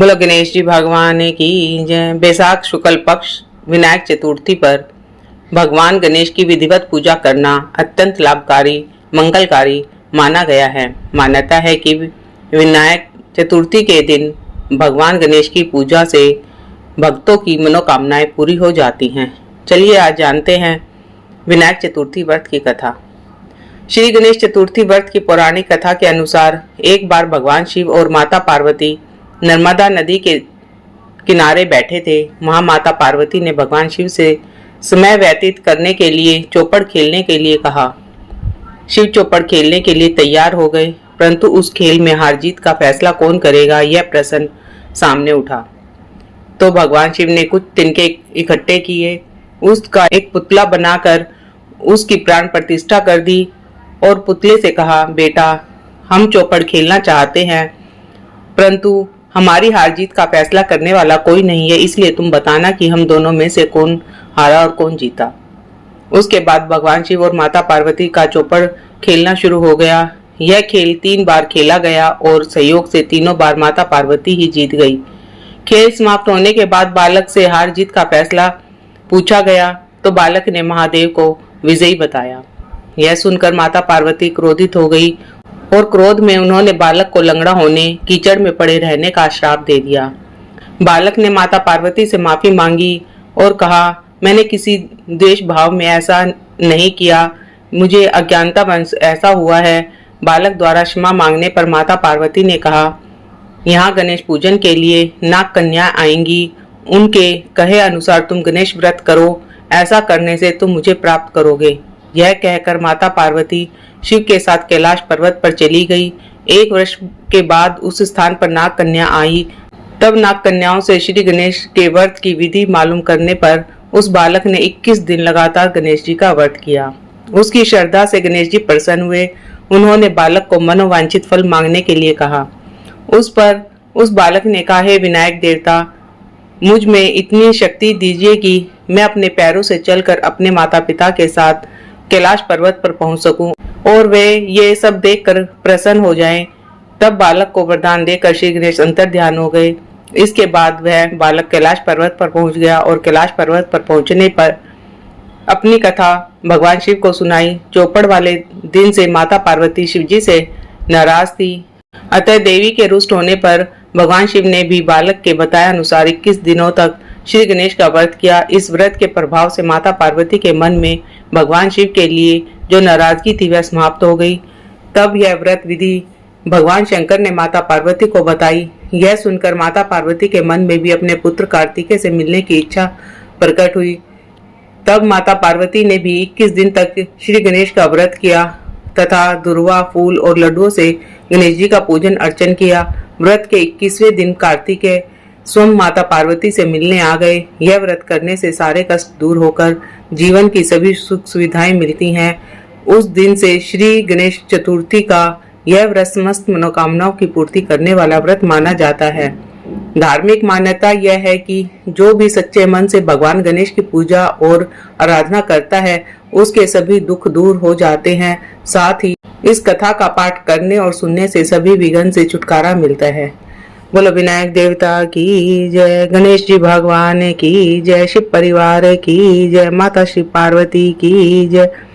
बोलो गणेश जी भगवान की जय। बैसाख शुक्ल पक्ष विनायक चतुर्थी पर भगवान गणेश की विधिवत पूजा करना अत्यंत लाभकारी मंगलकारी माना गया है। मान्यता है कि विनायक चतुर्थी के दिन भगवान गणेश की पूजा से भक्तों की मनोकामनाएं पूरी हो जाती हैं। चलिए आज जानते हैं विनायक चतुर्थी व्रत की कथा। श्री गणेश चतुर्थी व्रत की पौराणिक कथा के अनुसार एक बार भगवान शिव और माता पार्वती नर्मदा नदी के किनारे बैठे थे। वहां माता पार्वती ने भगवान शिव से समय व्यतीत करने के लिए चौपड़ खेलने के लिए कहा। शिव चौपड़ खेलने के लिए तैयार हो गए, परंतु उस खेल में हार जीत का फैसला कौन करेगा यह प्रश्न सामने उठा। तो भगवान शिव ने कुछ तिनके इकट्ठे किए, उसका एक पुतला बनाकर उसकी प्राण प्रतिष्ठा कर दी और पुतले से कहा, बेटा हम चौपड़ खेलना चाहते हैं, परंतु हमारी हार जीत का फैसला करने वाला कोई नहीं है, इसलिए तुम बताना कि हम दोनों में से कौन हारा और कौन जीता। उसके बाद भगवान शिव और माता पार्वती का चौपड़ खेलना शुरू हो गया। यह खेल 3 बार खेला गया और संयोग से तीनों बार माता पार्वती ही जीत गई। खेल समाप्त होने के बाद बालक से हार जीत का फैसला पूछा गया तो बालक ने महादेव को विजयी बताया। यह सुनकर माता पार्वती क्रोधित हो गई और क्रोध में उन्होंने बालक को लंगड़ा होने, कीचड़ में पड़े रहने का श्राप दे दिया। बालक ने माता पार्वती से माफी मांगी और कहा, मैंने किसी द्वेष भाव में ऐसा नहीं किया, मुझे अज्ञानतावश ऐसा हुआ है। बालक द्वारा क्षमा मांगने पर माता पार्वती ने कहा, यहाँ गणेश पूजन के लिए नाग कन्या आएंगी, उनके कहे अनुसार तुम गणेश व्रत करो, ऐसा करने से तुम मुझे प्राप्त करोगे। यह कहकर माता पार्वती शिव के साथ कैलाश पर्वत पर चली गई। 1 वर्ष के बाद उस स्थान पर नाग कन्या आई। तब नाग कन्याओं से श्री गणेश के व्रत की विधि मालूम करने पर उस बालक ने 21 दिन लगातार गणेश जी का व्रत किया। उसकी श्रद्धा से गणेश जी प्रसन्न हुए। उन्होंने बालक को मनोवांछित फल मांगने के लिए कहा। उस पर उस बालक ने कहा, हे विनायक देवता, मुझ में इतनी शक्ति दीजिए कि मैं अपने पैरों से चलकर अपने माता पिता के साथ कैलाश पर्वत पर पहुंच सकूं और वे ये सब देखकर प्रसन्न हो जाएं। तब बालक को वरदान देकर श्री गणेश अंतर ध्यान हो गए। इसके बाद वह बालक कैलाश पर्वत पर पहुंच गया और कैलाश पर्वत पर पहुंचने पर अपनी कथा भगवान शिव को सुनाई। चौपड़ वाले दिन से माता पार्वती शिव जी से नाराज थी, अतः देवी के रुष्ट होने पर भगवान शिव ने भी बालक के बताए अनुसार 21 दिनों तक श्री गणेश का व्रत किया। इस व्रत के प्रभाव से माता पार्वती के मन में भगवान शिव के लिए जो नाराजगी थी वह समाप्त हो गई। तब यह व्रत विधि भगवान शंकर ने माता पार्वती को बताई। यह सुनकर माता पार्वती के मन में भी अपने पुत्र कार्तिकेय से मिलने की इच्छा प्रकट हुई। तब माता पार्वती ने भी 21 दिन तक श्री गणेश का व्रत किया तथा दुर्वा फूल और लड्डुओं से गणेश जी का पूजन अर्चन किया। व्रत के 21वें दिन कार्तिकेय स्वयं माता पार्वती से मिलने आ गए। यह व्रत करने से सारे कष्ट दूर होकर जीवन की सभी सुख सुविधाएं मिलती हैं। उस दिन से श्री गणेश चतुर्थी का यह व्रत समस्त मनोकामनाओं की पूर्ति करने वाला व्रत माना जाता है। धार्मिक मान्यता यह है कि जो भी सच्चे मन से भगवान गणेश की पूजा और आराधना करता है उसके सभी दुख दूर हो जाते हैं। साथ ही इस कथा का पाठ करने और सुनने से सभी विघ्न से छुटकारा मिलता है। बोलो विनायक देवता की जय, गणेश जी भगवान की जय, शिव परिवार की जय, माता श्री पार्वती की जय।